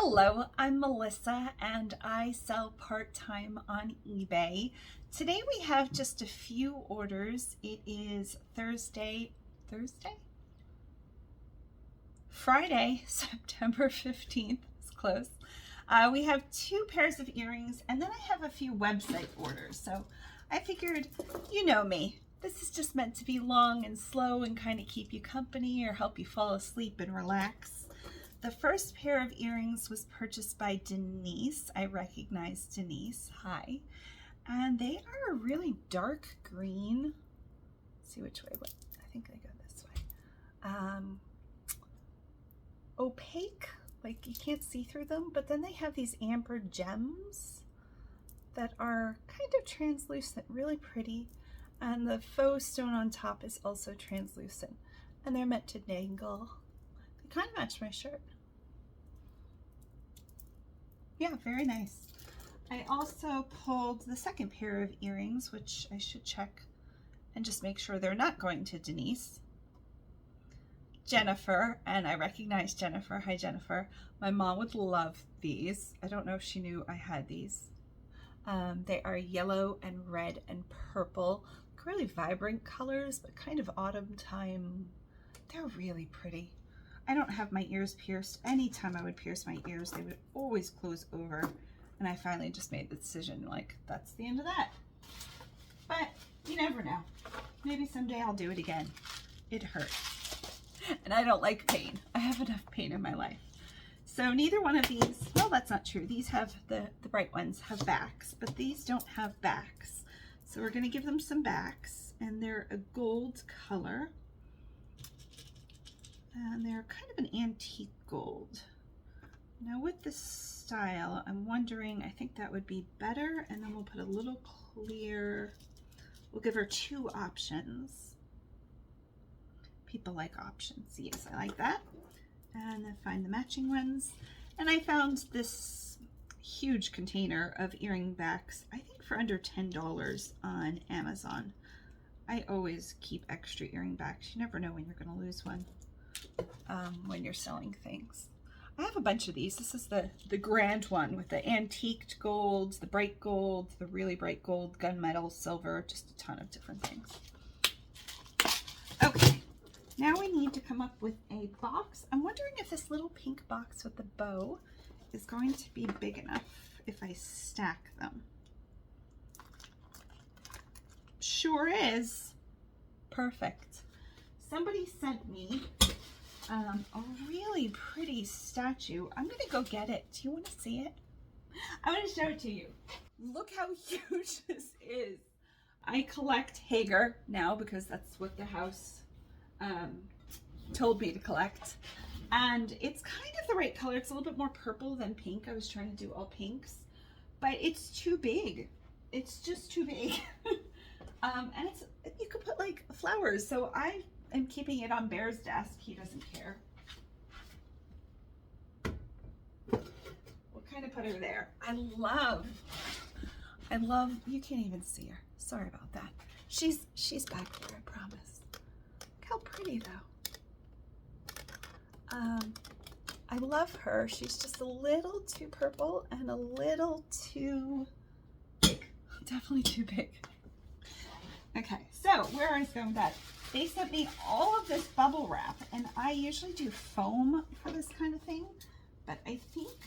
Hello, I'm Melissa and I sell part-time on eBay. Today we have just a few orders. It is Friday, September 15th. It's close. We have 2 pairs of earrings and then I have a few website orders. So I figured, you know me, this is just meant to be long and slow and kind of keep you company or help you fall asleep and relax. The first pair of earrings was purchased by Denise. I recognize Denise. Hi. And they are a really dark green. Let's see which way. I think they go this way. Opaque, like you can't see through them, but then they have these amber gems that are kind of translucent, really pretty. And the faux stone on top is also translucent. And they're meant to dangle. They kind of match my shirt. Yeah, very nice. I also pulled the second pair of earrings, which I should check and just make sure they're not going to Denise. Jennifer, and I recognize Jennifer. Hi, Jennifer. My mom would love these. I don't know if she knew I had these. They are yellow and red and purple. Really vibrant colors, but kind of autumn time. They're really pretty. I don't have my ears pierced. Anytime I would pierce my ears, they would always close over. And I finally just made the decision, like, that's the end of that. But you never know. Maybe someday I'll do it again. It hurts. And I don't like pain. I have enough pain in my life. So neither one of these, well, that's not true. These have, the bright ones have backs, but these don't have backs. So we're gonna give them some backs, and they're a gold color. And they're kind of an antique gold. Now with this style, I'm wondering, I think that would be better, and then we'll put a little clear, we'll give her 2 options. People like options, yes, I like that. And then find the matching ones. And I found this huge container of earring backs, I think for under $10 on Amazon. I always keep extra earring backs. You never know when you're going to lose one when you're selling things. I have a bunch of these. This is the grand one with the antiqued gold, the bright gold, the really bright gold, gunmetal, silver, just a ton of different things. Okay, now we need to come up with a box. I'm wondering if this little pink box with the bow is going to be big enough if I stack them. Sure is. Perfect. Somebody sent me a really pretty statue. I'm gonna go get it. Do you want to see it? I'm gonna show it to you. Look how huge this is. I collect Hager now because that's what the house told me to collect. And it's kind of the right color. It's a little bit more purple than pink. I was trying to do all pinks, but it's too big. It's just too big. And you could put like flowers. So I am keeping it on Bear's desk. He doesn't care. We'll kind of put her there. I love, you can't even see her. Sorry about that. She's back there, I promise. Look how pretty though. I love her. She's just a little too purple and a little too big. Definitely too big. Okay, so where I was going with that, they sent me all of this bubble wrap, and I usually do foam for this kind of thing, but I think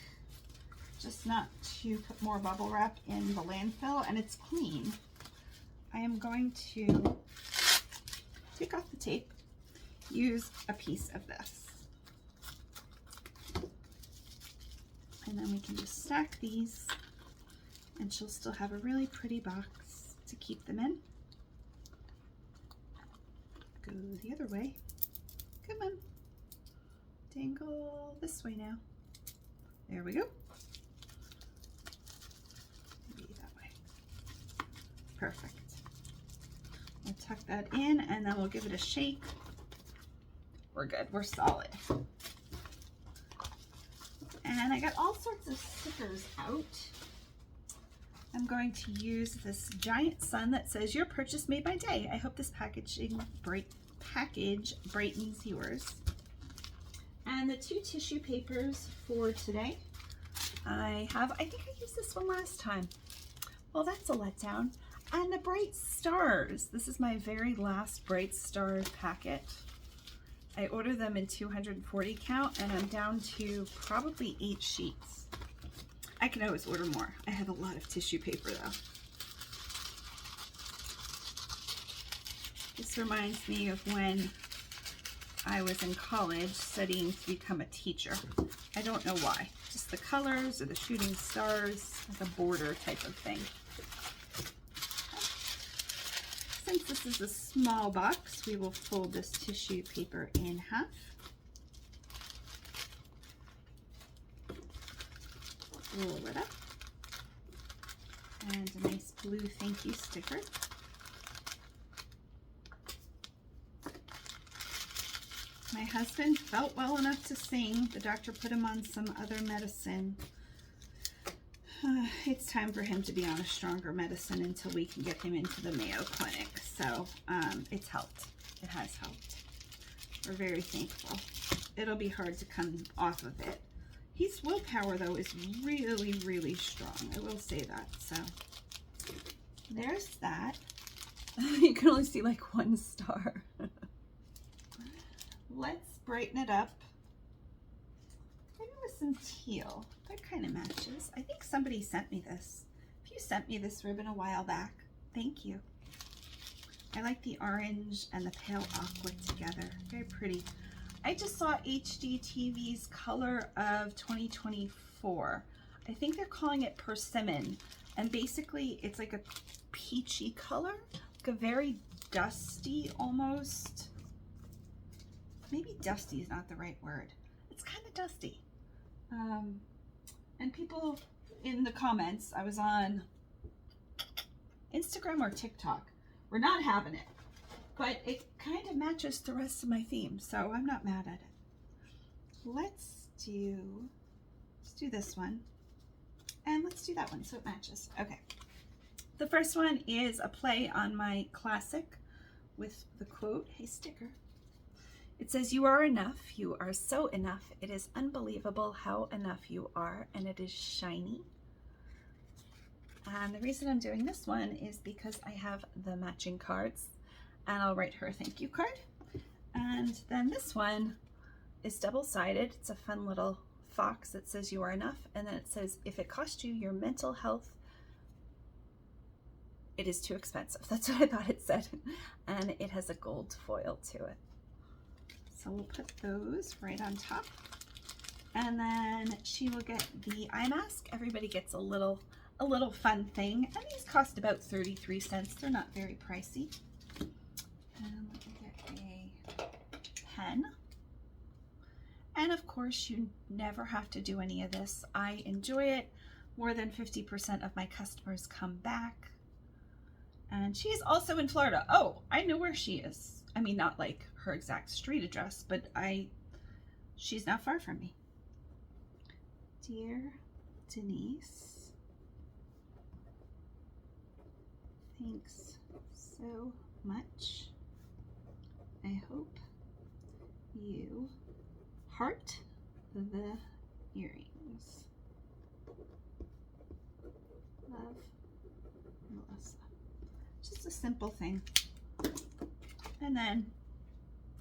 just not to put more bubble wrap in the landfill, and it's clean. I am going to take off the tape, use a piece of this. And then we can just stack these, and she'll still have a really pretty box to keep them in. Go the other way. Come on. Dangle this way now. There we go. Maybe that way. Perfect. We'll tuck that in, and then we'll give it a shake. We're good. We're solid. And I got all sorts of stickers out. I'm going to use this giant sun that says, "Your purchase made my day. I hope this package brightens yours." And the 2 tissue papers for today I think I used this one last time. Well, that's a letdown. And the Bright Stars. This is my very last Bright Stars packet. I ordered them in 240 count and I'm down to probably 8 sheets. I can always order more. I have a lot of tissue paper though. This reminds me of when I was in college studying to become a teacher. I don't know why. Just the colors or the shooting stars, like a border type of thing. Since this is a small box, we will fold this tissue paper in half. Roll it up. And a nice blue thank you sticker. My husband felt well enough to sing. The doctor put him on some other medicine. It's time for him to be on a stronger medicine until we can get him into the Mayo Clinic. So it's helped. It has helped. We're very thankful. It'll be hard to come off of it. His willpower, though, is really, really strong. I will say that. So there's that. You can only see like one star. Let's brighten it up. Maybe with some teal. That kind of matches. I think somebody sent me this. If you sent me this ribbon a while back, thank you. I like the orange and the pale aqua together. Very pretty. I just saw HDTV's Color of 2024. I think they're calling it Persimmon. And basically it's like a peachy color, like a very dusty almost. Maybe dusty is not the right word. It's kind of dusty. And people in the comments, I was on Instagram or TikTok, we're not having it. But it kind of matches the rest of my theme, so I'm not mad at it. Let's do this one. And let's do that one so it matches. Okay. The first one is a play on my classic with the quote, "Hey sticker." It says, "You are enough. You are so enough. It is unbelievable how enough you are, and it is shiny." And the reason I'm doing this one is because I have the matching cards, and I'll write her a thank you card. And then this one is double-sided. It's a fun little fox that says "You are enough," and then it says, "If it cost you your mental health, it is too expensive." That's what I thought it said. And it has a gold foil to it. So we'll put those right on top. And then she will get the eye mask. Everybody gets a little fun thing. And these cost about 33 cents. They're not very pricey. And let me get a pen. And of course, you never have to do any of this. I enjoy it. More than 50% of my customers come back. And she is also in Florida. Oh, I know where she is. I mean, not like her exact street address, but she's not far from me. Dear Denise, thanks so much. I hope you heart the earrings. Love, Melissa. Just a simple thing. And then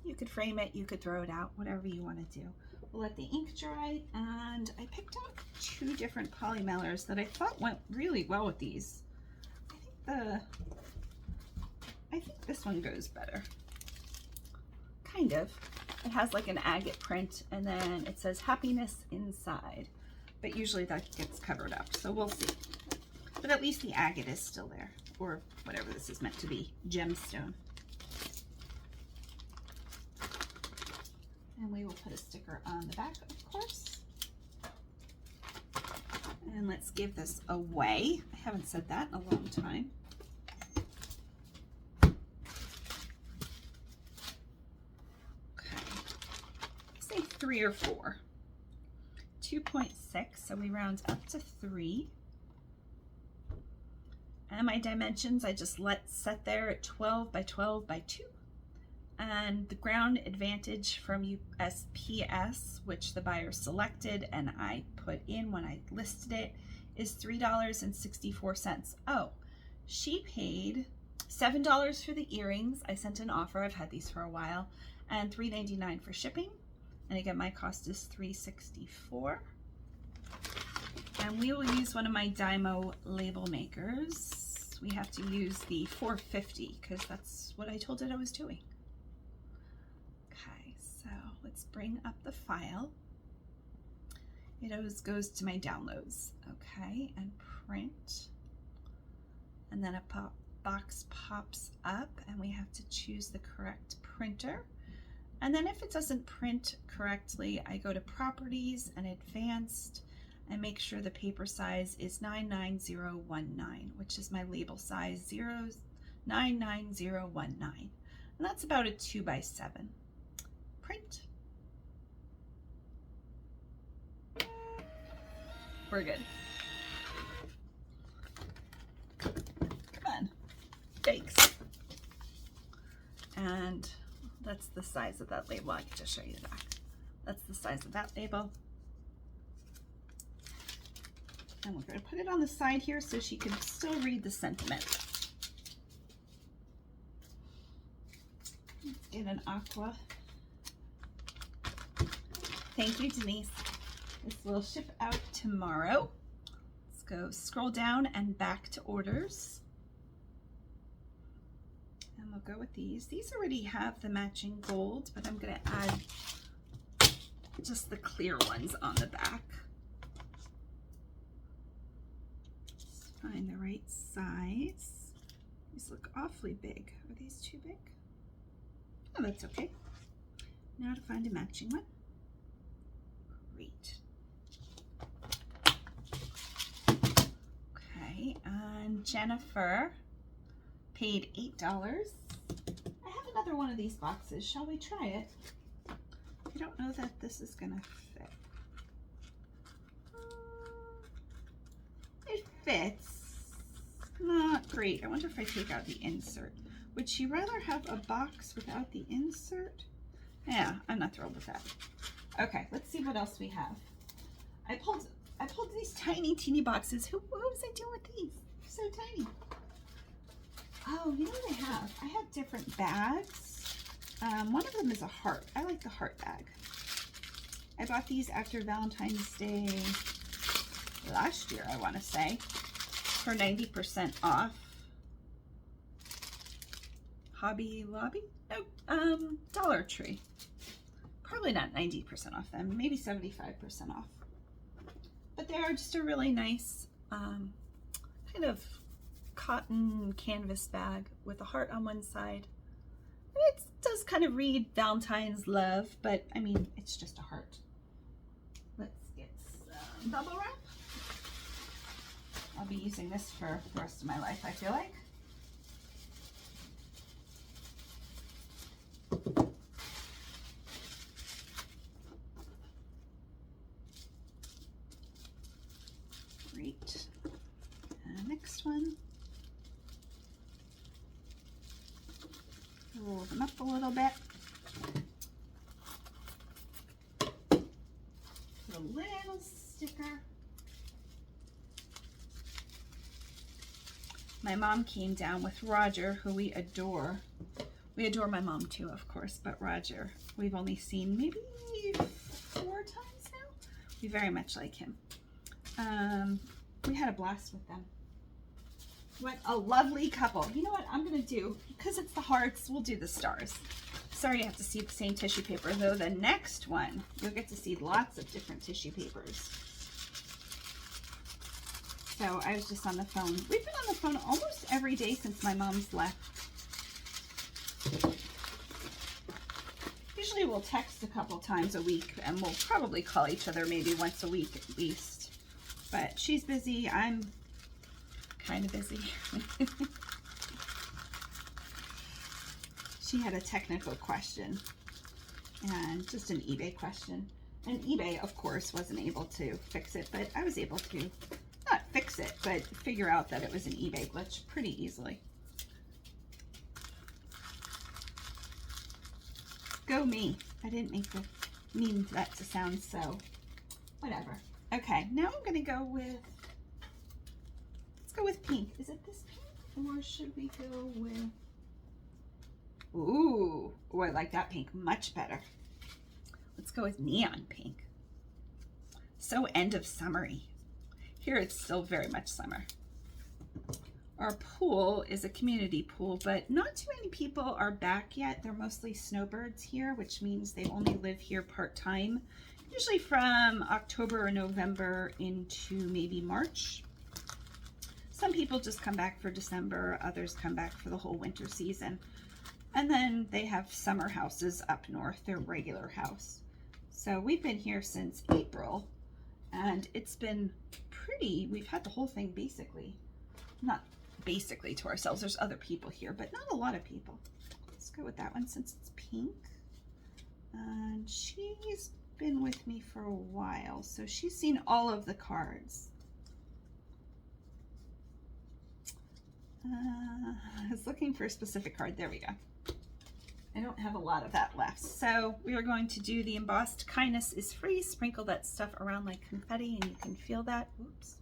you could frame it, you could throw it out, whatever you want to do. We'll let the ink dry, and I picked out 2 different poly mailers that I thought went really well with these. I think this one goes better. Kind of. It has like an agate print, and then it says happiness inside, but usually that gets covered up, so we'll see. But at least the agate is still there, or whatever this is meant to be, gemstone. And we will put a sticker on the back, of course. And let's give this away. I haven't said that in a long time. Okay. Say 3 or 4. 2.6, so we round up to 3. And my dimensions, I just let set there at 12 by 12 by 2. And the ground advantage from USPS, which the buyer selected and I put in when I listed it, is $3.64. Oh, she paid $7 for the earrings. I sent an offer, I've had these for a while, and $3.99 for shipping. And again, my cost is $3.64. And we will use one of my Dymo label makers. We have to use the 450 because that's what I told it I was doing. Okay, so let's bring up the file. It always goes to my downloads. Okay, and print. And then a box pops up and we have to choose the correct printer. And then if it doesn't print correctly, I go to Properties and Advanced and make sure the paper size is 99019, which is my label size 99019. And that's about a 2x7. Print. We're good. Come on. Thanks. And that's the size of that label. I can just show you the back. That's the size of that label. And we're going to put it on the side here so she can still read the sentiment. Let's get an aqua. Thank you, Denise. This will ship out tomorrow. Let's go scroll down and back to orders. And we'll go with these. These already have the matching gold, but I'm going to add just the clear ones on the back. Let's find the right size. These look awfully big. Are these too big? Oh, that's okay. Now to find a matching one. Great. Okay, and Jennifer paid $8. I have another one of these boxes. Shall we try it? I don't know that this is gonna fit. It fits. Not great. I wonder if I take out the insert. Would she rather have a box without the insert? Yeah, I'm not thrilled with that. Okay, let's see what else we have. I pulled these tiny teeny boxes. What was I doing with these? So tiny. Oh, you know what I have? I have different bags. One of them is a heart. I like the heart bag. I bought these after Valentine's Day last year, I want to say, for 90% off. Hobby Lobby? Nope. Dollar Tree. Probably not 90% off them, maybe 75% off. But they are just a really nice kind of cotton canvas bag with a heart on one side. And it does kind of read Valentine's love, but I mean, it's just a heart. Let's get some bubble wrap. I'll be using this for the rest of my life, I feel like. Great. And next one. Roll them up a little bit. Put a little sticker. My mom came down with Roger, who we adore. We adore my mom too, of course, but Roger, we've only seen maybe 4 times now. We very much like him. We had a blast with them. What a lovely couple. You know what I'm going to do? Because it's the hearts, we'll do the stars. Sorry you have to see the same tissue paper, though the next one, you'll get to see lots of different tissue papers. So I was just on the phone. We've been on the phone almost every day since my mom's left. Usually we'll text a couple times a week, and we'll probably call each other maybe once a week at least. But she's busy, I'm kind of busy. She had a technical question, and just an eBay question. And eBay, of course, wasn't able to fix it, but I was able to, not fix it, but figure out that it was an eBay glitch pretty easily. Go me. I didn't mean that to sound so, whatever. Okay, now I'm gonna go with, let's go with pink. Is it this pink or should we go with, ooh, I like that pink much better. Let's go with neon pink. So end of summery. Here it's still very much summer. Our pool is a community pool, but not too many people are back yet. They're mostly snowbirds here, which means they only live here part-time, usually from October or November into maybe March. Some people just come back for December, others come back for the whole winter season. And then they have summer houses up north, their regular house. So we've been here since April, and it's been pretty, we've had the whole thing basically, not basically to ourselves, there's other people here, but not a lot of people. Let's go with that one since it's pink. And she's been with me for a while, so she's seen all of the cards. I was looking for a specific card. There we go. I don't have a lot of that left. So we are going to do the embossed kindness is free. Sprinkle that stuff around like confetti and you can feel that. Oops.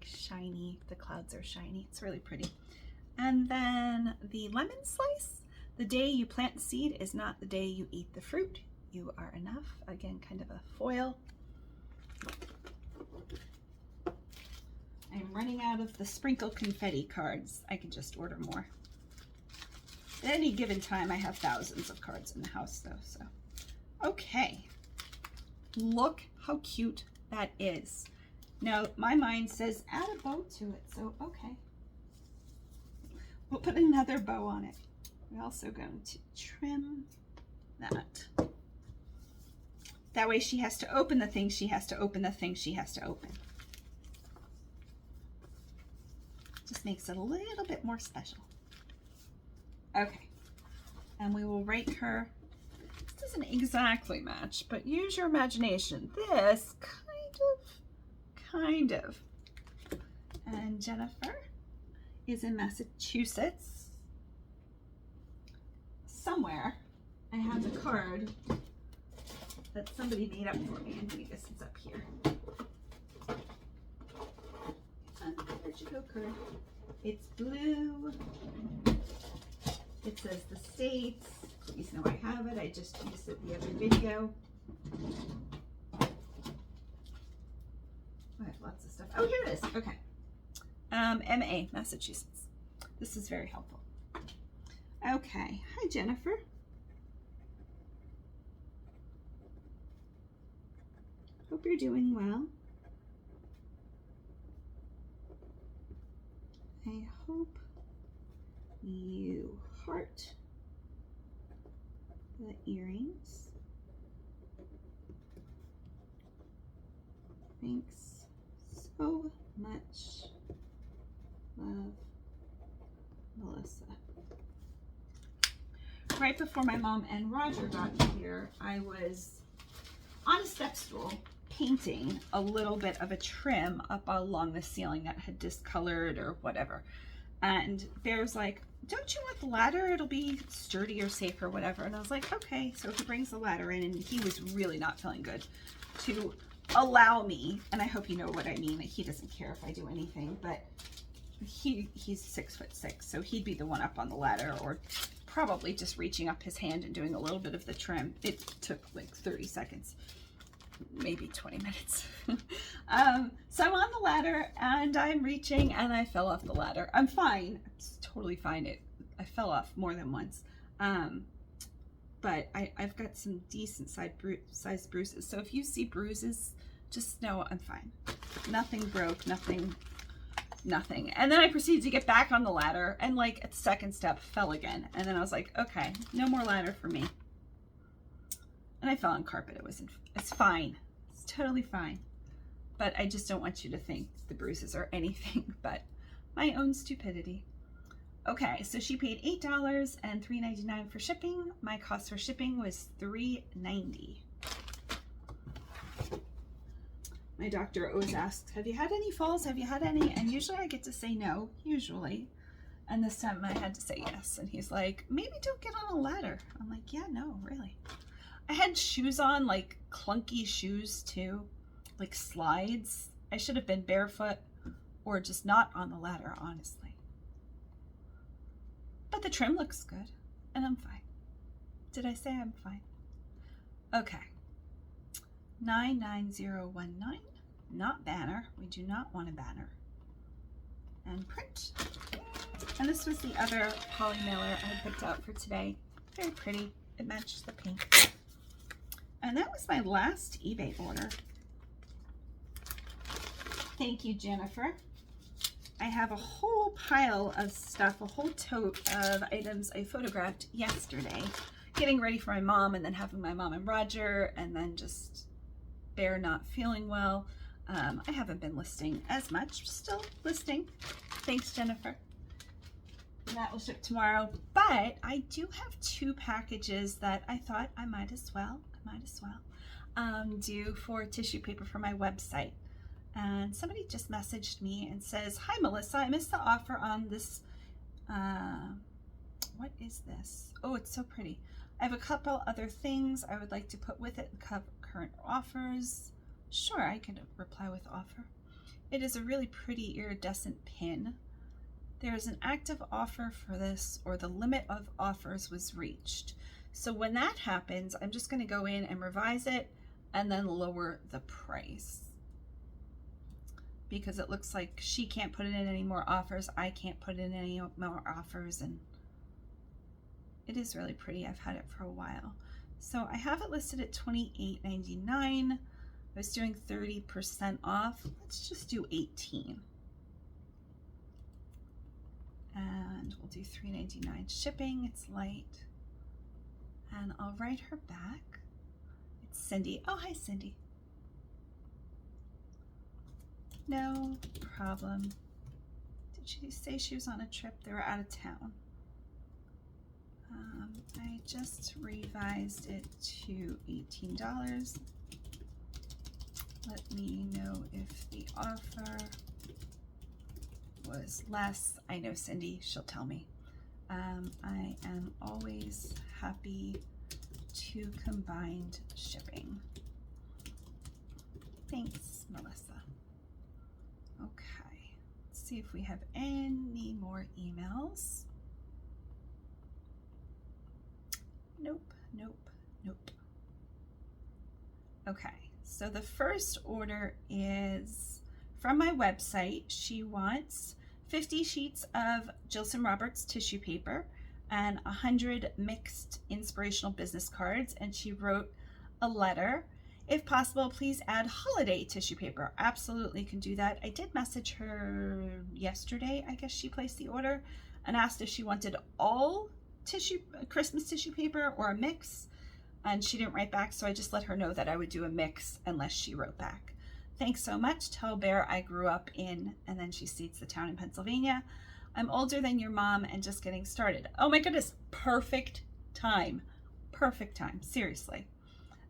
It's like shiny. The clouds are shiny. It's really pretty. And then the lemon slice. The day you plant the seed is not the day you eat the fruit. You are enough. Again, kind of a foil. I'm running out of the sprinkle confetti cards. I can just order more. At any given time, I have thousands of cards in the house though, so. Okay, look how cute that is. Now, my mind says add a bow to it, so okay. We'll put another bow on it. We're also going to trim that. That way she has to open the thing she has to open the thing she has to open. Just makes it a little bit more special. Okay, and we will write her, this doesn't exactly match, but use your imagination. This kind of. And Jennifer is in Massachusetts. Somewhere I have a card that somebody made up for me, and I guess it's up here. Where'd you go, card? It's blue. It says the states. Please know I have it. I just used it the other video. I have lots of stuff. Oh, here it is. Okay. MA, Massachusetts. This is very helpful. Okay. Hi, Jennifer. Hope you're doing well. I hope you heart the earrings. Thanks so much. Love, Melissa. Right before my mom and Roger got here, I was on a step stool painting a little bit of a trim up along the ceiling that had discolored or whatever. And Bear's like, don't you want the ladder? It'll be sturdy or safe or whatever. And I was like, okay. So he brings the ladder in, and he was really not feeling good to allow me, and I hope you know what I mean. He doesn't care if I do anything, but he's 6'6", so he'd be the one up on the ladder, or probably just reaching up his hand and doing a little bit of the trim. It took like 30 seconds. Maybe 20 minutes. So I'm on the ladder and I'm reaching and I fell off the ladder. I'm fine. It's totally fine. I fell off more than once. But I've got some decent sized bruises. So if you see bruises, just know I'm fine. Nothing broke, nothing. And then I proceeded to get back on the ladder and like at the second step fell again. And then I was like, okay, no more ladder for me. And I fell on carpet. It's fine. It's totally fine. But I just don't want you to think the bruises are anything but my own stupidity. Okay, so she paid $8 and $3.99 for shipping. My cost for shipping was $3.90. My doctor always asks, have you had any falls? Have you had any? And usually I get to say no, usually. And this time I had to say yes. And he's like, maybe don't get on a ladder. I'm like, yeah, no, really. I had shoes on, like clunky shoes too, like slides. I should have been barefoot or just not on the ladder, honestly. But the trim looks good and I'm fine. Did I say I'm fine? Okay. 99019, not banner. We do not want a banner. And print. And this was the other poly mailer I picked out for today. Very pretty. It matches the pink. And that was my last eBay order. Thank you, Jennifer. I have a whole pile of stuff, a whole tote of items I photographed yesterday, getting ready for my mom and then having my mom and Roger, and then just Bear not feeling well. I haven't been listing as much, still listing. Thanks, Jennifer. That will ship tomorrow, but I do have 2 packages that I thought I might as well do for tissue paper for my website. And somebody just messaged me and says, hi Melissa, I missed the offer on this. What is this? Oh, it's so pretty. I have a couple other things I would like to put with it, current offers. Sure, I can reply with offer. It is a really pretty iridescent pin. There is an active offer for this, or the limit of offers was reached. So when that happens, I'm just going to go in and revise it and then lower the price. Because it looks like she can't put in any more offers, I can't put in any more offers, and it is really pretty. I've had it for a while. So I have it listed at $28.99. I was doing 30% off. Let's just do 18. And we'll do $3.99 shipping. It's light. And I'll write her back. It's Cindy. Oh, hi, Cindy. No problem. Did she say she was on a trip? They were out of town. I just revised it to $18. Let me know if the offer was less. I know Cindy, she'll tell me. I am always happy to combined shipping. Thanks, Melissa. Okay, let's see if we have any more emails. Nope, nope, nope. Okay, so the first order is from my website. She wants 50 sheets of Jilson Roberts tissue paper and 100 mixed inspirational business cards, and she wrote a letter. If possible, please add holiday tissue paper. Absolutely can do that. I did message her yesterday, I guess she placed the order, and asked if she wanted all Christmas tissue paper or a mix, and she didn't write back, so I just let her know that I would do a mix unless she wrote back. Thanks so much. Tell Bear I grew up in, and then she states the town in Pennsylvania. I'm older than your mom and just getting started. Oh my goodness, perfect time. Perfect time, seriously.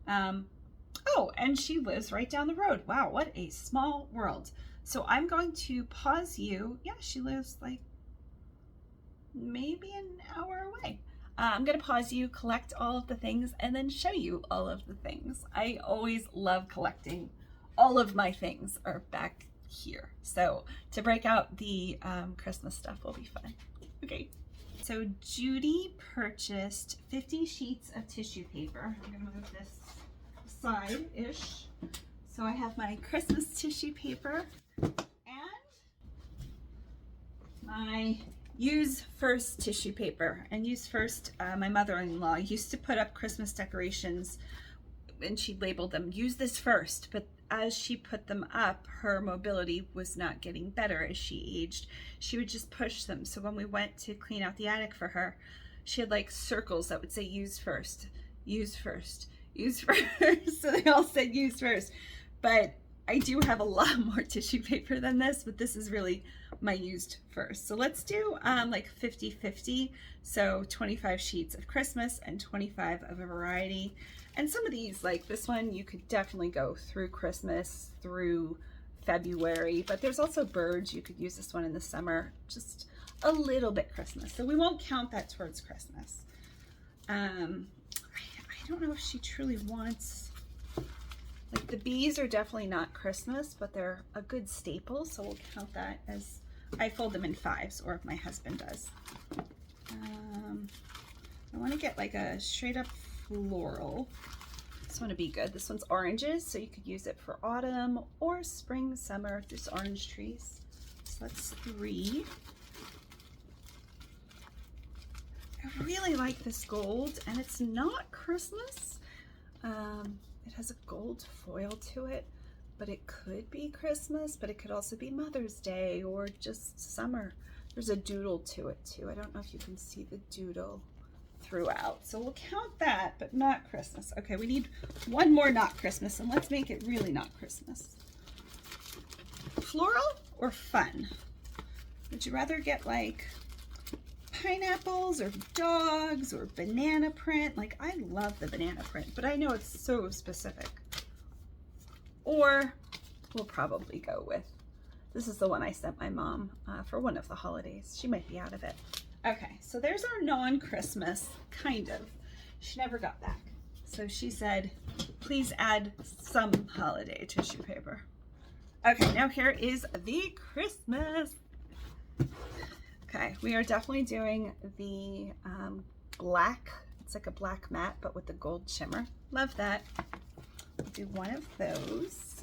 Oh, and she lives right down the road. Wow, what a small world. So I'm going to pause you. Yeah, she lives like maybe an hour away. I'm going to pause you, collect all of the things, and then show you all of the things. I always love collecting. All of my things are back here. So to break out the Christmas stuff will be fun. Okay. So Judy purchased 50 sheets of tissue paper. I'm going to move this aside-ish. So I have my Christmas tissue paper and my Use First tissue paper. And Use First, my mother-in-law used to put up Christmas decorations and she labeled them Use This First, but as she put them up, her mobility was not getting better as she aged. She would just push them. So when we went to clean out the attic for her, she had like circles that would say Use First, Use First, Use First. So they all said Use First. But I do have a lot more tissue paper than this, but this is really my used first. So let's do like 50-50. So 25 sheets of Christmas and 25 of a variety. And some of these, like this one, you could definitely go through Christmas, through February, but there's also birds. You could use this one in the summer, just a little bit Christmas. So we won't count that towards Christmas. I don't know if she truly wants, like the bees are definitely not Christmas, but they're a good staple. So we'll count that as, I fold them in 5s, or if my husband does. I want to get like a straight up floral. This one would be good. This one's oranges, so you could use it for autumn or spring, summer. There's orange trees. So that's 3. I really like this gold, and it's not Christmas. It has a gold foil to it, but it could be Christmas, but it could also be Mother's Day or just summer. There's a doodle to it too. I don't know if you can see the doodle throughout. So we'll count that, but not Christmas. Okay, we need one more not Christmas, and let's make it really not Christmas. Floral or fun? Would you rather get like pineapples or dogs or banana print? Like, I love the banana print, but I know it's so specific. Or we'll probably go with, this is the one I sent my mom for one of the holidays. She might be out of it. Okay, so there's our non-Christmas, kind of. She never got back. So she said, please add some holiday tissue paper. Okay, now here is the Christmas. Okay, we are definitely doing the black. It's like a black matte, but with the gold shimmer. Love that. We'll do one of those.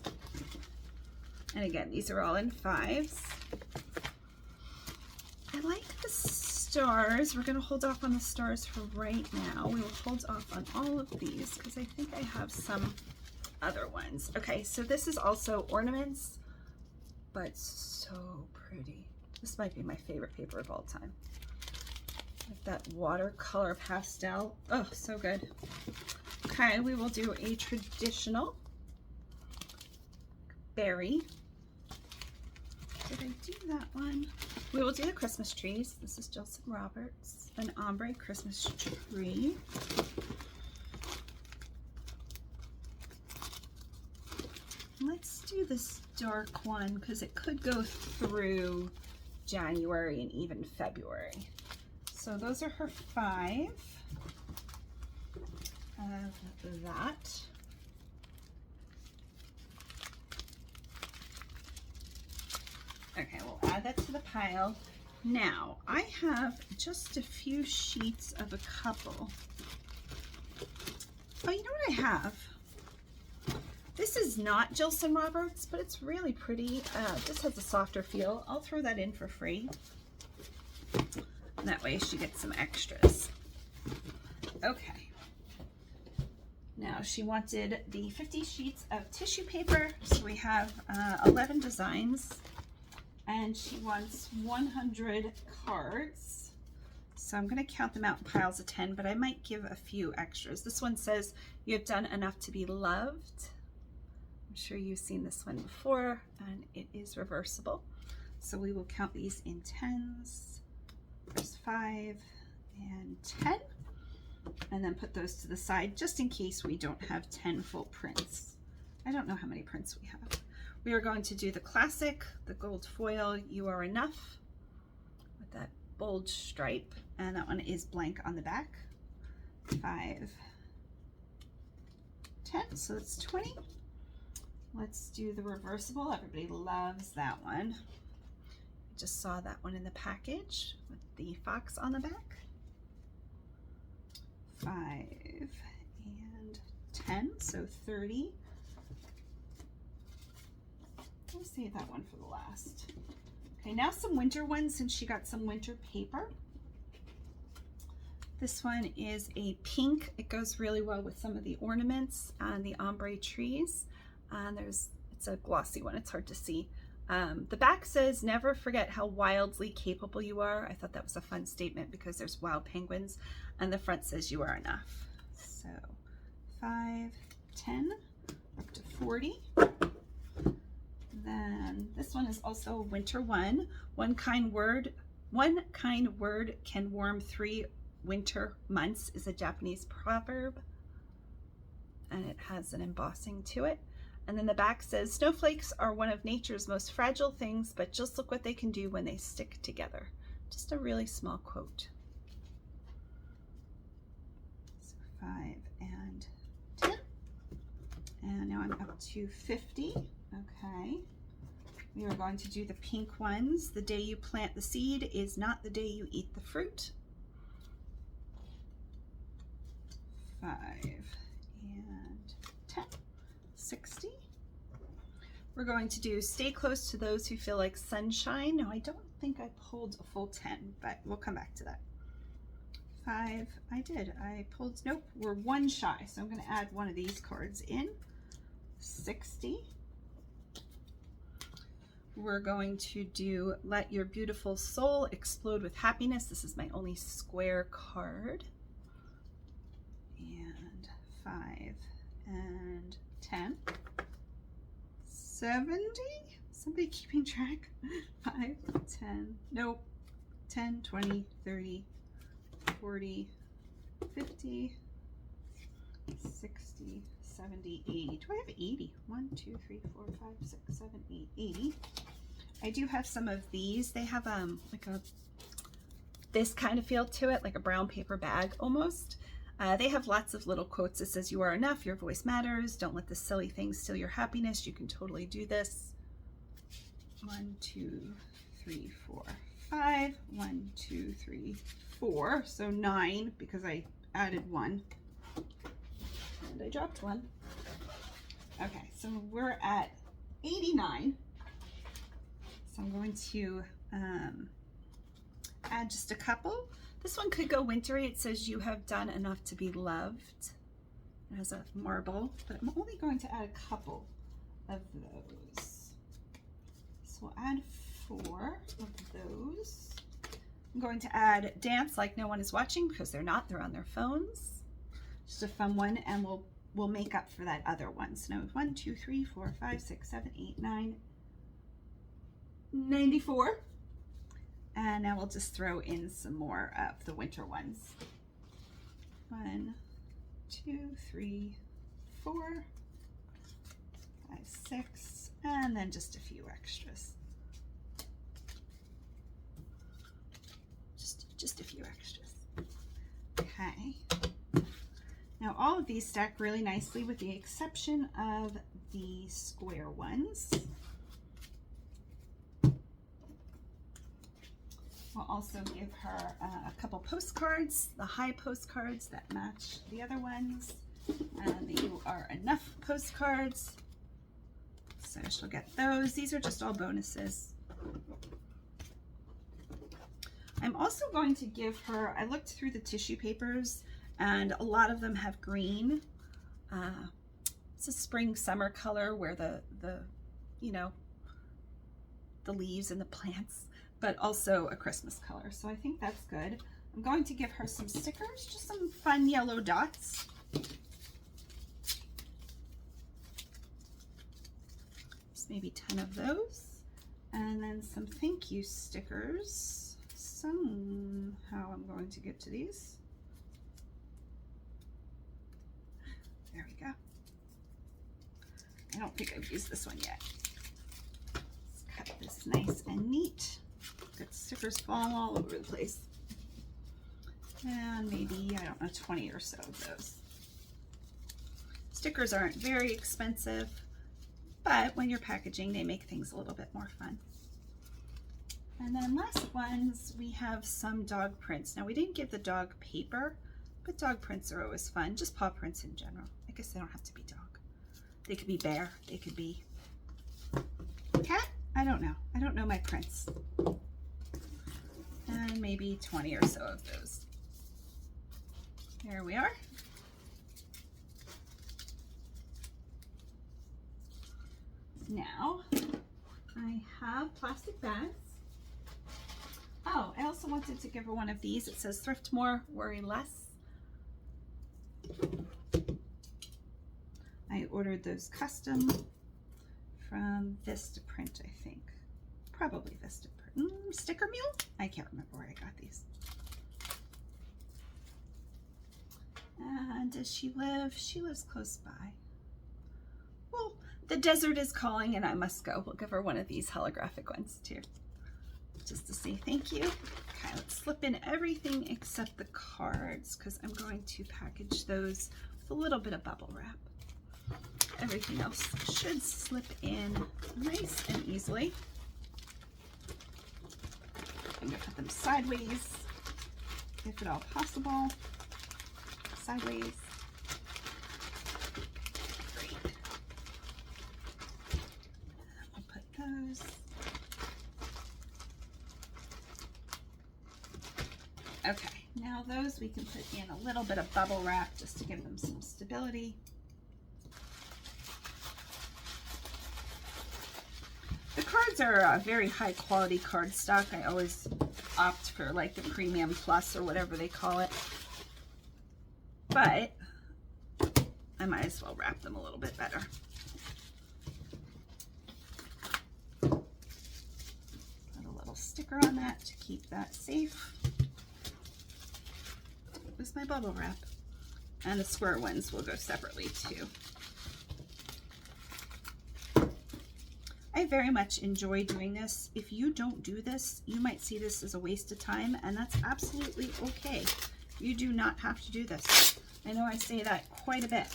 And again, these are all in 5s. I like the stars. We're going to hold off on the stars for right now. We will hold off on all of these because I think I have some other ones. Okay, so this is also ornaments, but so pretty. This might be my favorite paper of all time. Like that watercolor pastel. Oh, so good. Okay, we will do a traditional berry. Did I do that one? We will do the Christmas trees. This is Jilson Roberts, an ombre Christmas tree. Let's do this dark one because it could go through January and even February. So those are her 5 of that. Okay, we'll add that to the pile. Now, I have just a few sheets of a couple. Oh, you know what I have? This is not Jilson Roberts, but it's really pretty. This has a softer feel. I'll throw that in for free. And that way she gets some extras. Okay. Now she wanted the 50 sheets of tissue paper. So we have 11 designs. And she wants 100 cards. So I'm going to count them out in piles of 10, but I might give a few extras. This one says, you have done enough to be loved. I'm sure you've seen this one before, and it is reversible. So we will count these in 10s. There's 5 and 10. And then put those to the side just in case we don't have 10 full prints. I don't know how many prints we have. We are going to do the classic, the gold foil, You Are Enough, with that bold stripe, and that one is blank on the back. 5, 10, so that's 20. Let's do the reversible. Everybody loves that one. I just saw that one in the package with the fox on the back. 5 and 10, so 30. We'll save that one for the last. Okay, now some winter ones since she got some winter paper. This one is a pink. It goes really well with some of the ornaments and the ombre trees. And it's a glossy one. It's hard to see. The back says, never forget how wildly capable you are. I thought that was a fun statement because there's wild penguins. And the front says, you are enough. So 5, 10, up to 40. Then this one is also a winter one. One kind word can warm 3 winter months is a Japanese proverb. And it has an embossing to it. And then the back says, snowflakes are one of nature's most fragile things, but just look what they can do when they stick together. Just a really small quote. So 5 and 10. And now I'm up to 50. Okay. We are going to do the pink ones. The day you plant the seed is not the day you eat the fruit. 5 and 10. 60. We're going to do stay close to those who feel like sunshine. Now I don't think I pulled a full 10, but we'll come back to that. 5, I did. I pulled, nope, we're 1 shy. So I'm going to add one of these cards in. 60. We're going to do let your beautiful soul explode with happiness. This is my only square card. And 5 and 10. 70. Somebody keeping track? 5, 10, nope. 10, 20, 30, 40, 50, 60, 70, 80. Do I have 80? 1, 2, 3, 4, 5, 6, 7, 8, 80. I do have some of these. They have like this kind of feel to it, like a brown paper bag almost. They have lots of little quotes that says, you are enough, your voice matters, don't let the silly things steal your happiness, you can totally do this. 1, 2, 3, 4, 5. 1, 2, 3, 4. So 9 because I added 1. And I dropped 1. Okay, so we're at 89. So I'm going to add just a couple. This one could go wintry. It says you have done enough to be loved. It has a marble, but I'm only going to add a couple of those. So we'll add 4 of those. I'm going to add dance like no one is watching because they're not, they're on their phones. Just a fun one, and we'll make up for that other one. So now 1, 2, 3, 4, 5, 6, 7, 8, 9, 94. And now we'll just throw in some more of the winter ones. 1, 2, 3, 4, 5, 6, and then just a few extras. Just a few extras. Okay. Now all of these stack really nicely with the exception of the square ones. We'll also give her a couple postcards, the high postcards that match the other ones, and the You Are Enough postcards. So she'll get those. These are just all bonuses. I'm also going to give her, I looked through the tissue papers and a lot of them have green. It's a spring summer color where the you know, the leaves and the plants, but also a Christmas color. So I think that's good. I'm going to give her some stickers, just some fun yellow dots. Just maybe 10 of those. And then some thank you stickers. Somehow I'm going to get to these. There we go. I don't think I've used this one yet. Let's cut this nice and neat. Got stickers falling all over the place. And maybe, I don't know, 20 or so of those. Stickers aren't very expensive, but when you're packaging, they make things a little bit more fun. And then last ones, we have some dog prints. Now we didn't give the dog paper, but dog prints are always fun. Just paw prints in general. I guess they don't have to be dog. They could be bear, they could be cat. I don't know. I don't know my prints. And maybe 20 or so of those. There we are. Now, I have plastic bags. Oh, I also wanted to give her one of these. It says thrift more, worry less. I ordered those custom from Vistaprint, I think. Probably Vistaprint. Sticker Mule? I can't remember where I got these. And does she live? She lives close by. Well, The desert is calling and I must go. We'll give her one of these holographic ones too, just to say thank you. Okay, let's slip in everything except the cards because I'm going to package those with a little bit of bubble wrap. Everything else should slip in nice and easily. I'm going to put them sideways, if at all possible. Sideways. Great. I'll put those. Okay, now those we can put in a little bit of bubble wrap just to give them some stability. The cards are a very high quality card stock. I always opt for like the Premium Plus or whatever they call it. But I might as well wrap them a little bit better. Put a little sticker on that to keep that safe. With my bubble wrap. And the square ones will go separately too. I very much enjoy doing this. If you don't do this, you might see this as a waste of time, and that's absolutely okay. You do not have to do this. I know I say that quite a bit.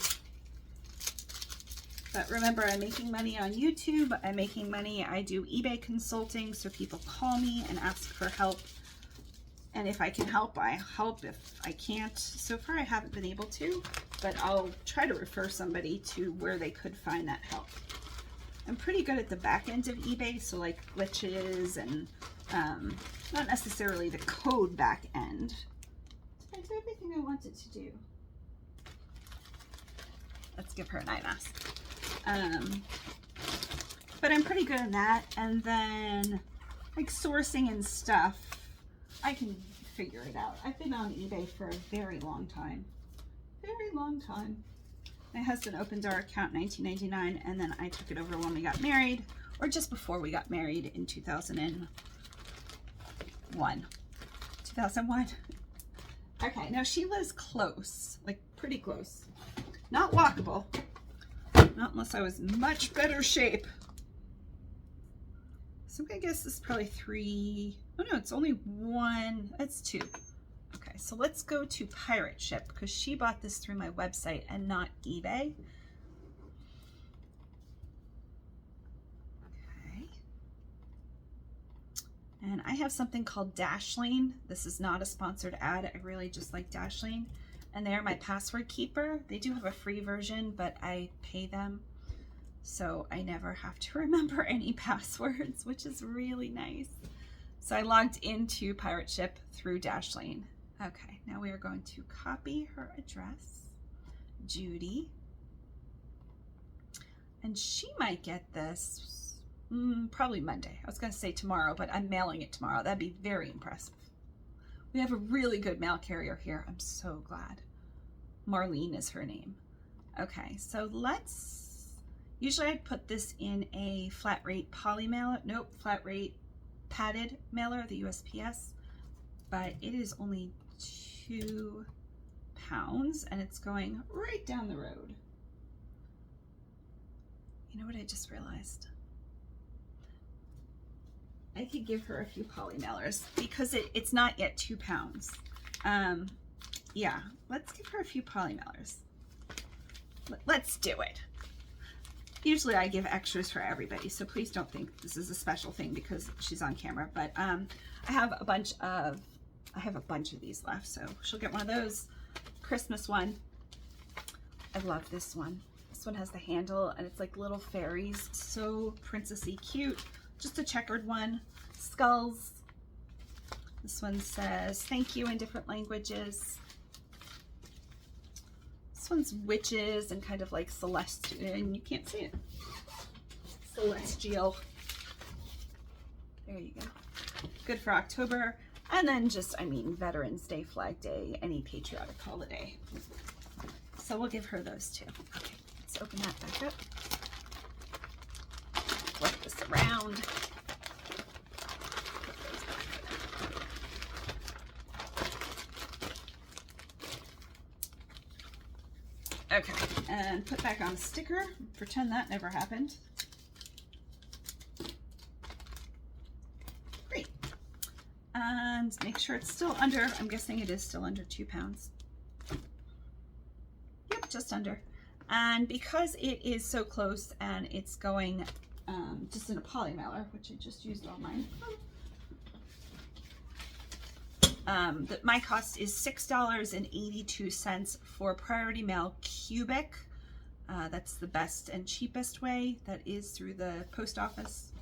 But remember, I'm making money on YouTube. I'm making money. I do eBay consulting, so people call me and ask for help. And if I can help, I help. If I can't, so far I haven't been able to, but I'll try to refer somebody to where they could find that help. I'm pretty good at the back end of eBay, so like glitches and not necessarily the code back end. Did I do everything I wanted to do? Let's give her an eye mask. But I'm pretty good at that. And then like sourcing and stuff, I can figure it out. I've been on eBay for a very long time. Very long time. My husband opened our account in 1999, and then I took it over when we got married, or just before we got married in 2001. 2001. Okay, now she lives close, like pretty close. Not walkable. Not unless I was in much better shape. So I guess this is probably 3. Oh no, it's only 1. It's 2. Okay, so let's go to Pirate Ship because she bought this through my website and not eBay. Okay. And I have something called Dashlane. This is not a sponsored ad. I really just like Dashlane. And they're my password keeper. They do have a free version, but I pay them. So I never have to remember any passwords, which is really nice. So I logged into Pirate Ship through Dashlane. Okay, now we are going to copy her address, Judy. And she might get this probably Monday. I was going to say tomorrow, but I'm mailing it tomorrow. That'd be very impressive. We have a really good mail carrier here. I'm so glad. Marlene is her name. Okay, so usually I'd put this in a flat rate poly mailer. Nope, flat rate padded mailer, the USPS. But it is only 2 pounds and it's going right down the road. You know what I just realized? I could give her a few poly mailers because it's not yet 2 pounds. Yeah, let's give her a few poly mailers. Let's do it. Usually I give extras for everybody, so please don't think this is a special thing because she's on camera. But I have a bunch of these left, so she'll get one of those. Christmas one. I love this one. This one has the handle and it's like little fairies, so princessy cute. Just a checkered one. Skulls. This one says thank you in different languages. This one's witches and kind of like celestial, and you can't see it. Celestial. There you go. Good for October. And then just, I mean, Veterans Day, Flag Day, any patriotic holiday. So we'll give her those too. Okay, let's open that back up. Flip this around. Okay, and put back on the sticker. Pretend that never happened. Great. And make sure it's still under, I'm guessing it is still under 2 pounds. Yep, just under. And because it is so close and it's going just in a poly mailer, which I just used all mine, my cost is $6.82 for Priority Mail Cubic. That's the best and cheapest way. That is through the post office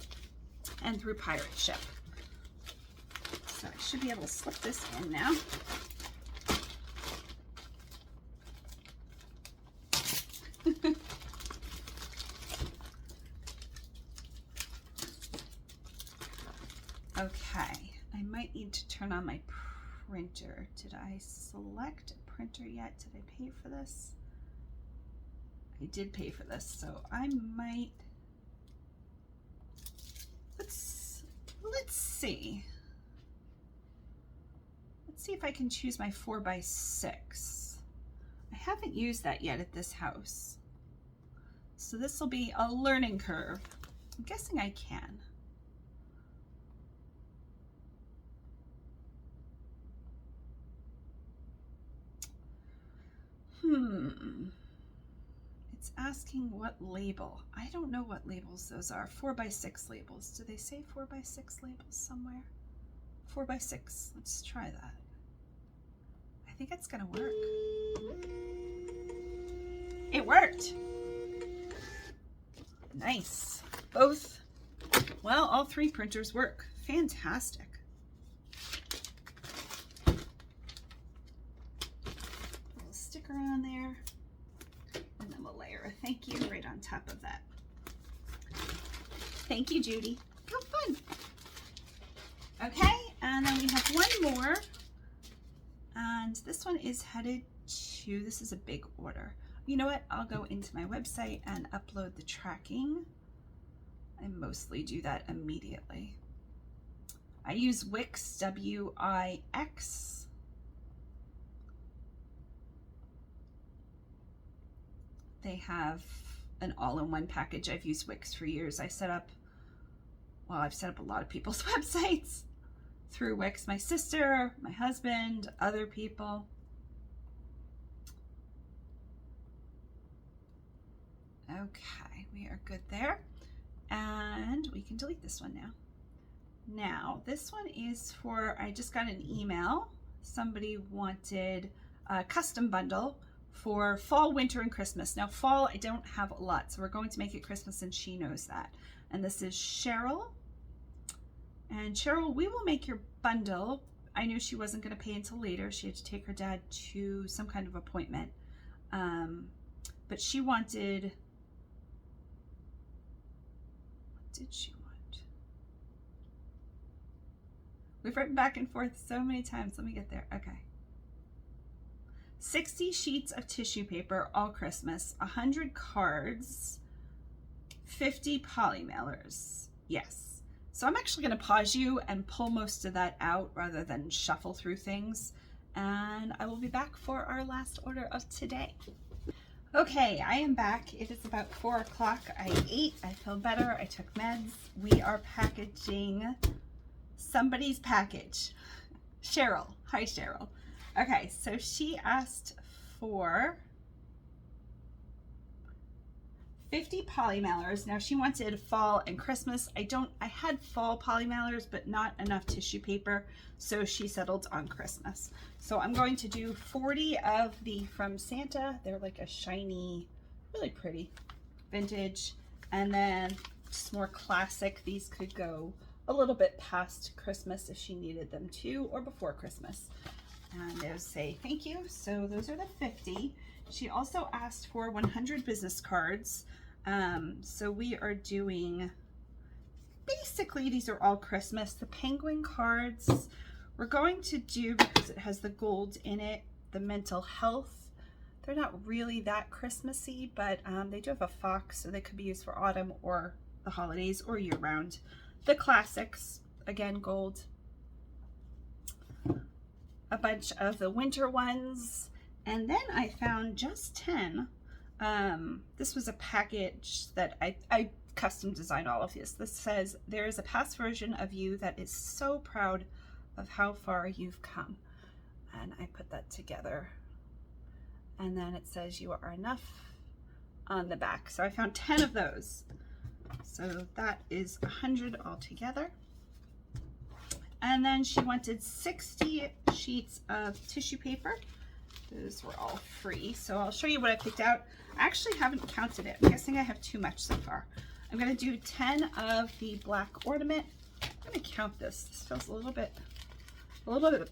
and through Pirate Ship. So I should be able to slip this in now. Okay, I might need to turn on my printer. Did I select a printer yet? Did I pay for this? I did pay for this, so I might, let's see. Let's see if I can choose my 4x6. I haven't used that yet at this house. So this will be a learning curve. I'm guessing I can. It's asking what label. I don't know what labels those are. 4x6 labels. Do they say 4x6 labels somewhere? 4x6. Let's try that. I think it's gonna work. It worked. Nice. Both, well, all 3 printers work. Fantastic. Sticker on there, and then we'll layer a thank you right on top of that. Thank you, Judy. How fun. Okay, and then we have one more, and this one is headed to, this is a big order. You know what? I'll go into my website and upload the tracking. I mostly do that immediately. I use Wix, W-I-X. They have an all-in-one package. I've used Wix for years. I've set up a lot of people's websites through Wix. My sister, my husband, other people. Okay, we are good there. And we can delete this one now. Now, this one is for, I just got an email. Somebody wanted a custom bundle for fall, winter, and Christmas. Now, fall, I don't have a lot, so we're going to make it Christmas, and she knows that. And this is Cheryl. And Cheryl, we will make your bundle. I knew she wasn't going to pay until later. She had to take her dad to some kind of appointment. But she wanted, what did she want? We've written back and forth so many times. Let me get there. Okay. 60 sheets of tissue paper, all Christmas, 100 cards, 50 poly mailers. Yes. So I'm actually going to pause you and pull most of that out rather than shuffle through things. And I will be back for our last order of today. Okay, I am back. It is about 4 o'clock. I ate, I feel better, I took meds. We are packaging somebody's package. Cheryl. Hi, Cheryl. Okay, so she asked for 50 poly mailers. Now she wanted fall and Christmas. I had fall poly mailers, but not enough tissue paper, so she settled on Christmas. So I'm going to do 40 of the From Santa. They're like a shiny, really pretty vintage. And then just more classic. These could go a little bit past Christmas if she needed them to, or before Christmas. And they'll say thank you. So those are the 50. She also asked for 100 business cards. So we are doing, basically these are all Christmas. The penguin cards, we're going to do, because it has the gold in it, the mental health. They're not really that Christmassy, but they do have a fox, so they could be used for autumn or the holidays or year round. The classics, again, gold. A bunch of the winter ones, and then I found just 10 This was a package that I custom designed all of this. This says, there is a past version of you that is so proud of how far you've come. And I put that together. And then it says you are enough on the back. So I found 10 of those. So that is 100 altogether. And then she wanted 60 sheets of tissue paper. Those were all free. So I'll show you what I picked out. I actually haven't counted it. I'm guessing I have too much so far. I'm gonna do 10 of the black ornament. I'm gonna count this. This feels a little bit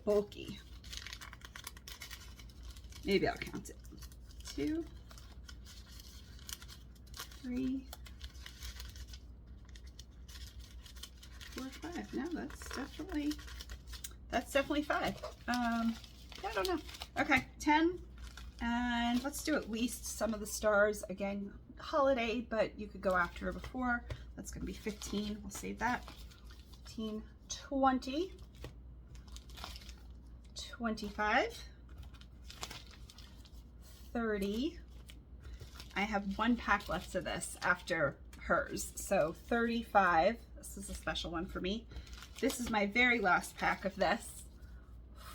bulky. Maybe I'll count it. 2, 3, 4, 5. No, that's definitely 5. Yeah, I don't know. Okay, 10, and let's do at least some of the stars. Again, holiday, but you could go after or before. That's gonna be 15. We'll save that. 15, 20, 25, 30. I have 1 pack left of this after hers, so 35. This is a special one for me. This is my very last pack of this.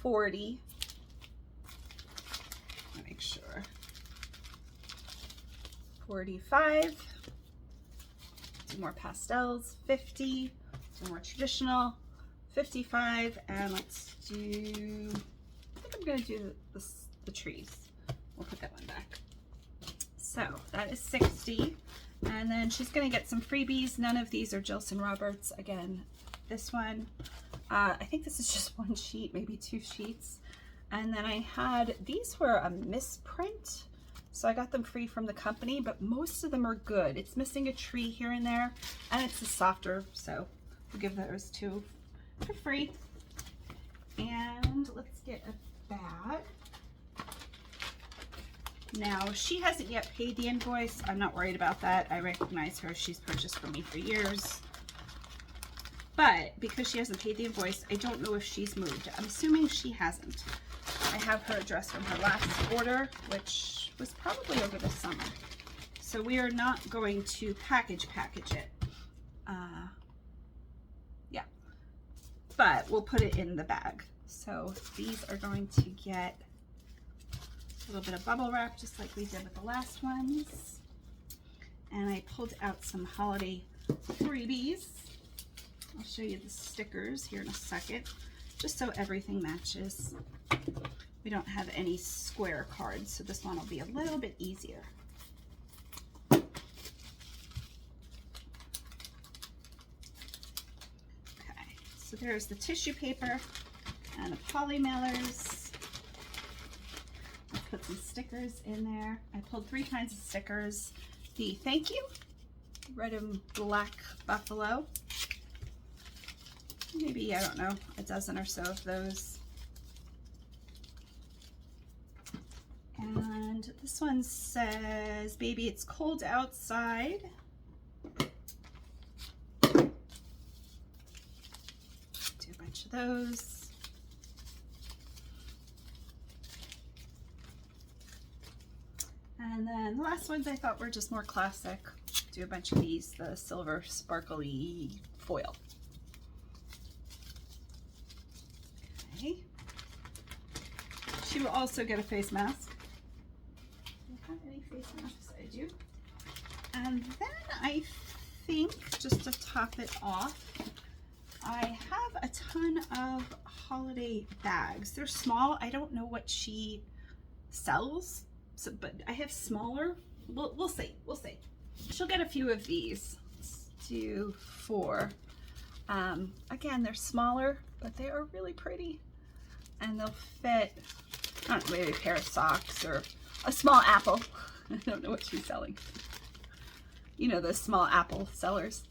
40. Let me make sure. 45. Do more pastels. 50. Do more traditional. 55. And let's do, I think I'm going to do the trees. We'll put that one back. So that is 60. And then she's going to get some freebies. None of these are Jilson Roberts. Again, this one, I think this is just 1 sheet, maybe 2 sheets. And then I had, these were a misprint. So I got them free from the company, but most of them are good. It's missing a tree here and there, and it's a softer, so we'll give those 2 for free. And let's get a bag. Now, she hasn't yet paid the invoice. I'm not worried about that. I recognize her. She's purchased from me for years. But because she hasn't paid the invoice, I don't know if she's moved. I'm assuming she hasn't. I have her address from her last order, which was probably over the summer. So we are not going to package it. Yeah. But we'll put it in the bag. So these are going to get a little bit of bubble wrap, just like we did with the last ones. And I pulled out some holiday freebies. I'll show you the stickers here in a second, just so everything matches. We don't have any square cards, so this one will be a little bit easier. Okay, so there's the tissue paper and the poly mailers. Let's put some stickers in there. I pulled 3 kinds of stickers. The thank you, red and black buffalo. Maybe, I don't know, a dozen or so of those. And this one says, baby, it's cold outside. Do a bunch of those. And then the last ones I thought were just more classic. Do a bunch of these, the silver sparkly foil. Okay. She will also get a face mask. Do I have any face masks? I do. And then I think, just to top it off, I have a ton of holiday bags. They're small. I don't know what she sells. So, but I have smaller. We'll see. We'll see. She'll get a few of these. Let's do 4. Again, they're smaller, but they are really pretty, and they'll fit. I don't know, maybe a pair of socks or a small apple. I don't know what she's selling. You know, those small apple sellers.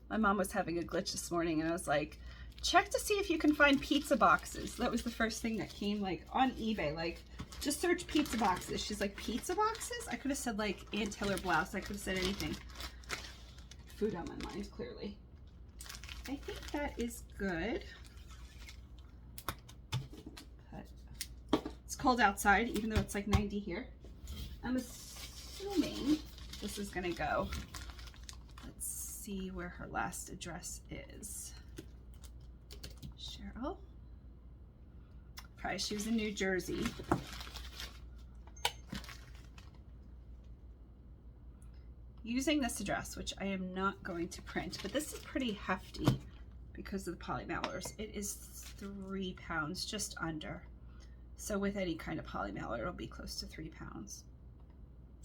My mom was having a glitch this morning, and I was like, check to see if you can find pizza boxes. That was the first thing that came, like, on eBay. Like, just search pizza boxes. She's like, pizza boxes? I could have said, like, Ann Taylor blouse. I could have said anything. Food on my mind, clearly. I think that is good. But it's cold outside, even though it's like 90 here. I'm assuming this is gonna go. Let's see where her last address is. Cheryl. Probably she was in New Jersey. Using this address, which I am not going to print, but this is pretty hefty because of the poly mailers. It is 3 pounds, just under. So with any kind of poly mailer, it'll be close to 3 pounds.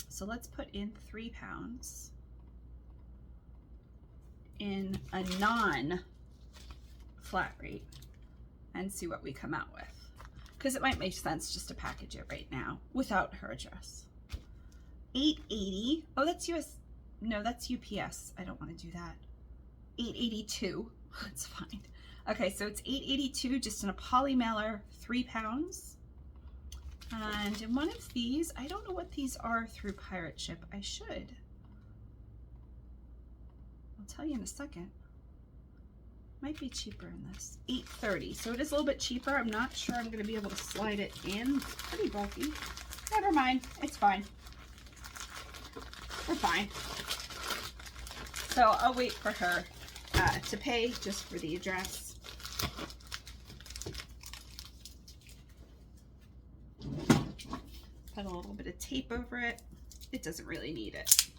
So let's put in 3 pounds in a non-flat rate and see what we come out with. Because it might make sense just to package it right now without her address. $8.80. Oh, that's US. No, that's UPS. I don't want to do that. $8.82. That's fine. Okay, so it's $8.82 just in a poly mailer, 3 pounds. And in one of these, I don't know what these are through Pirate Ship. I should. I'll tell you in a second. Might be cheaper in this. $8.30. So it is a little bit cheaper. I'm not sure I'm going to be able to slide it in. It's pretty bulky. Never mind. It's fine. We're fine. So I'll wait for her to pay just for the address. Put a little bit of tape over it. It doesn't really need it.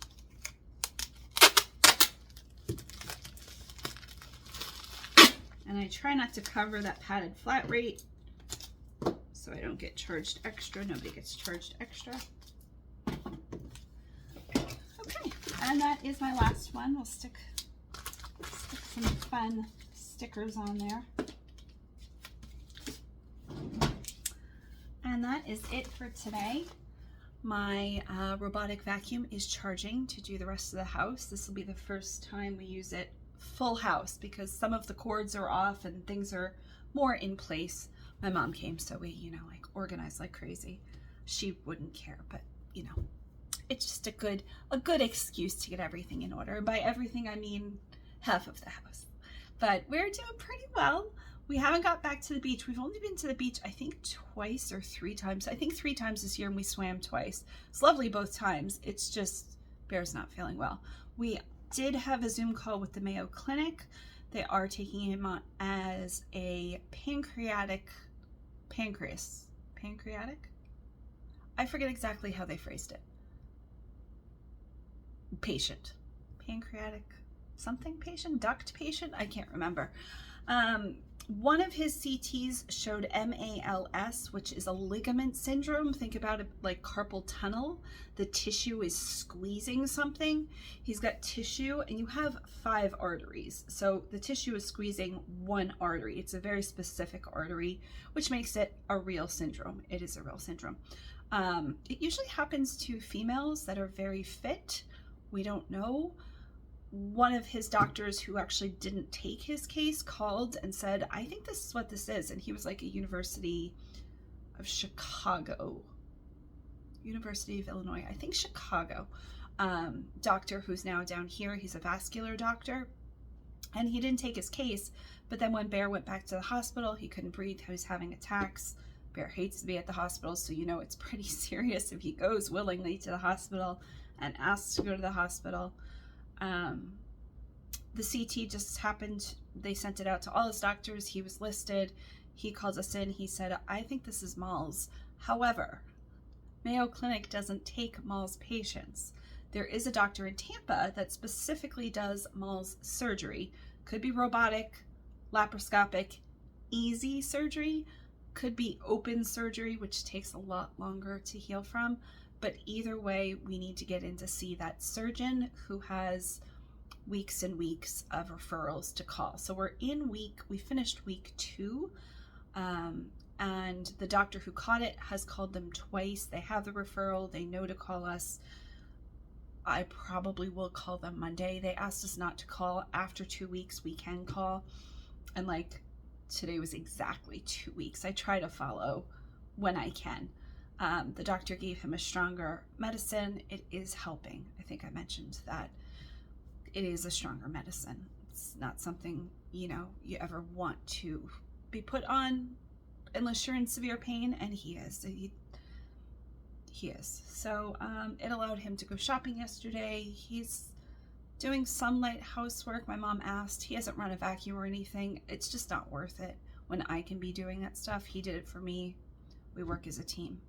And I try not to cover that padded flat rate so I don't get charged extra. Nobody gets charged extra. Okay, and that is my last one. We'll stick some fun stickers on there. And that is it for today. My robotic vacuum is charging to do the rest of the house. This will be the first time we use it full house because some of the cords are off and things are more in place. My mom came, so we, like organized like crazy. She wouldn't care, but it's just a good excuse to get everything in order. By everything, I mean half of the house. But we're doing pretty well. We haven't got back to the beach. We've only been to the beach, I think, twice or 3 times. I think 3 times this year, and we swam twice. It's lovely both times. It's just Bear's not feeling well. We did have a Zoom call with the Mayo Clinic. They are taking him on as a pancreatic? I forget exactly how they phrased it. Patient. Pancreatic something patient? Duct patient? I can't remember. One of his CTs showed MALS, which is a ligament syndrome. Think about it like carpal tunnel. The tissue is squeezing something. He's got tissue, and you have 5 arteries. So the tissue is squeezing 1 artery. It's a very specific artery, which makes it a real syndrome. It is a real syndrome. It usually happens to females that are very fit. We don't know. One of his doctors who actually didn't take his case called and said, I think this is what this is. And he was like a University of Illinois, I think Chicago, doctor who's now down here. He's a vascular doctor. And he didn't take his case. But then when Bear went back to the hospital, he couldn't breathe. He was having attacks. Bear hates to be at the hospital, so it's pretty serious if he goes willingly to the hospital and asks to go to the hospital. The CT just happened. They sent it out to all his doctors. He was listed. He called us in. He said, I think this is MALS. However, Mayo Clinic doesn't take MALS patients. There is a doctor in Tampa that specifically does MALS surgery. Could be robotic, laparoscopic, easy surgery. Could be open surgery, which takes a lot longer to heal from. But either way, we need to get in to see that surgeon who has weeks and weeks of referrals to call. So we finished week 2, and the doctor who caught it has called them twice. They have the referral. They know to call us. I probably will call them Monday. They asked us not to call. After 2 weeks, we can call. And today was exactly 2 weeks. I try to follow when I can. The doctor gave him a stronger medicine. It is helping. I think I mentioned that. It is a stronger medicine. It's not something, you ever want to be put on unless you're in severe pain, and he is. He is. So it allowed him to go shopping yesterday. He's doing some light housework. My mom asked. He hasn't run a vacuum or anything. It's just not worth it when I can be doing that stuff. He did it for me. We work as a team.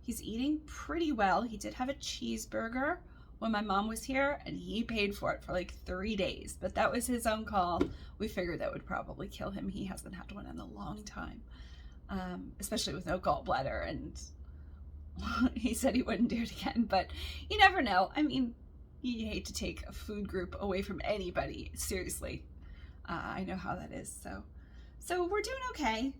He's eating pretty well. He did have a cheeseburger when my mom was here, and he paid for it for like 3 days, but that was his own call. We figured that would probably kill him. He hasn't had one in a long time, especially with no gallbladder, and he said he wouldn't do it again, but you never know. I mean, you hate to take a food group away from anybody, seriously. I know how that is. So we're doing okay.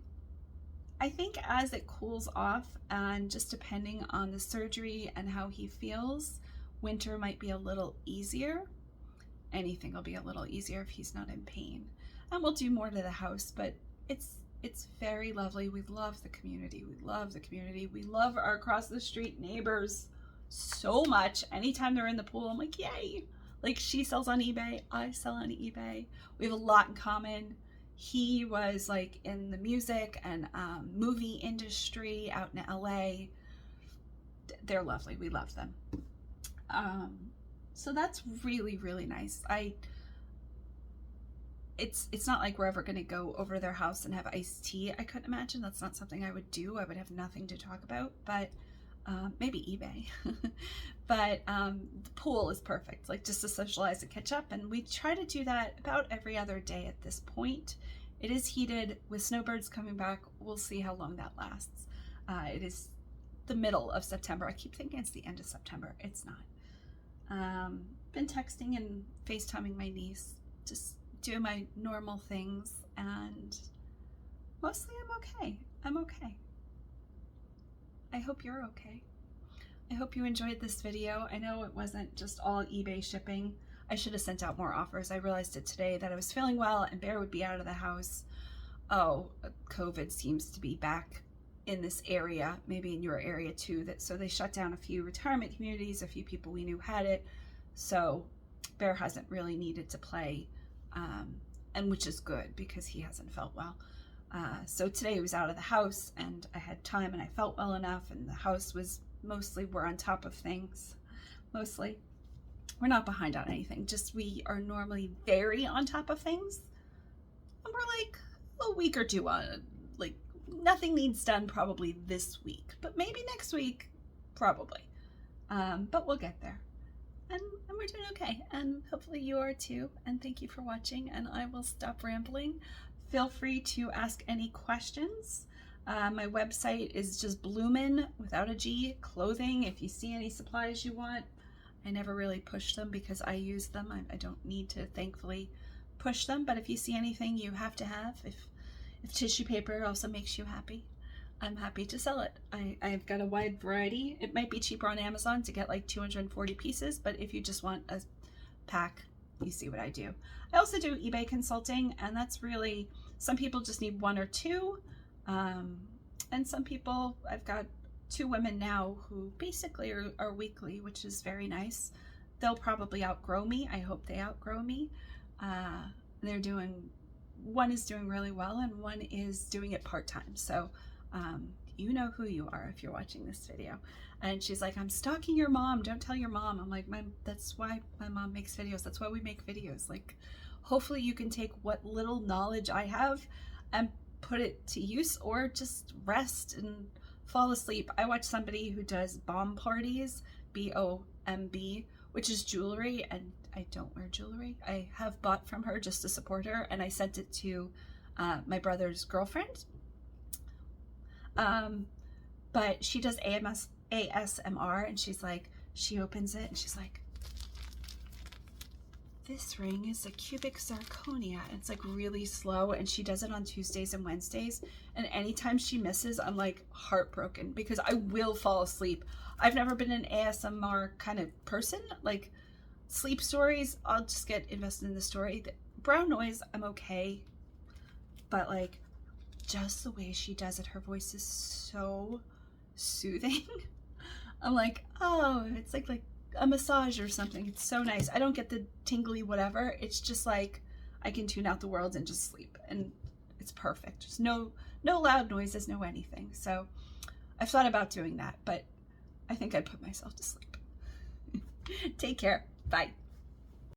I think as it cools off, and just depending on the surgery and how he feels, winter might be a little easier. Anything will be a little easier if he's not in pain. And we'll do more to the house, but it's very lovely. We love the community. We love the community. We love our across the street neighbors so much. Anytime they're in the pool, I'm like, yay. Like, she sells on eBay, I sell on eBay. We have a lot in common. He was like in the music and movie industry out in LA. They're lovely. We love them. So that's really, really nice. It's not like we're ever going to go over to their house and have iced tea. I couldn't imagine. That's not something I would do. I would have nothing to talk about, but maybe eBay. But the pool is perfect, like just to socialize and catch up. And we try to do that about every other day at this point. It is heated with snowbirds coming back. We'll see how long that lasts. It is the middle of September. I keep thinking it's the end of September. It's not. Been texting and FaceTiming my niece, just doing my normal things, and mostly I'm okay. I'm okay. I hope you're okay. I hope you enjoyed this video. I know it wasn't just all eBay shipping. I should have sent out more offers. I realized it today that I was feeling well and Bear would be out of the house. Oh, COVID seems to be back in this area, maybe in your area too. So they shut down a few retirement communities, a few people we knew had it. So Bear hasn't really needed to play, and which is good because he hasn't felt well. So today he was out of the house and I had time and I felt well enough, and the house was mostly, we're on top of things. Mostly. We're not behind on anything, just we are normally very on top of things. And we're like a week or two on, like nothing needs done probably this week, but maybe next week, probably. But we'll get there. And we're doing okay, and hopefully you are too. And thank you for watching, and I will stop rambling. Feel free to ask any questions. My website is just Bloomin' without a G clothing. If you see any supplies you want, I never really push them because I use them. I don't need to, thankfully, push them. But if you see anything you have to have, if tissue paper also makes you happy, I'm happy to sell it. I've got a wide variety. It might be cheaper on Amazon to get like 240 pieces, but if you just want a pack, you see what I do. I also do eBay consulting, and that's really, some people just need one or two, and some people, I've got 2 women now who basically are weekly, which is very nice. They'll probably outgrow me. I hope they outgrow me. They're doing, one is doing really well and one is doing it part-time. So you know who you are if you're watching this video. And she's like, I'm stalking your mom, don't tell your mom. I'm like, that's why my mom makes videos. That's why we make videos. Like, hopefully you can take what little knowledge I have and put it to use, or just rest and fall asleep. I watch somebody who does bomb parties, B-O-M-B, which is jewelry, and I don't wear jewelry. I have bought from her just to support her, and I sent it to my brother's girlfriend. But she does ASMR, and she's like, she opens it and she's like, this ring is a cubic zirconia. And it's like really slow, and she does it on Tuesdays and Wednesdays. And anytime she misses, I'm like heartbroken because I will fall asleep. I've never been an ASMR kind of person. Like sleep stories, I'll just get invested in the story. The brown noise, I'm okay. But like just the way she does it, her voice is so soothing. I'm like, oh, it's like a massage or something. It's so nice. I don't get the tingly whatever. It's just like I can tune out the world and just sleep, and it's perfect. Just no loud noises, no anything. So I've thought about doing that, but I think I'd put myself to sleep. Take care. Bye.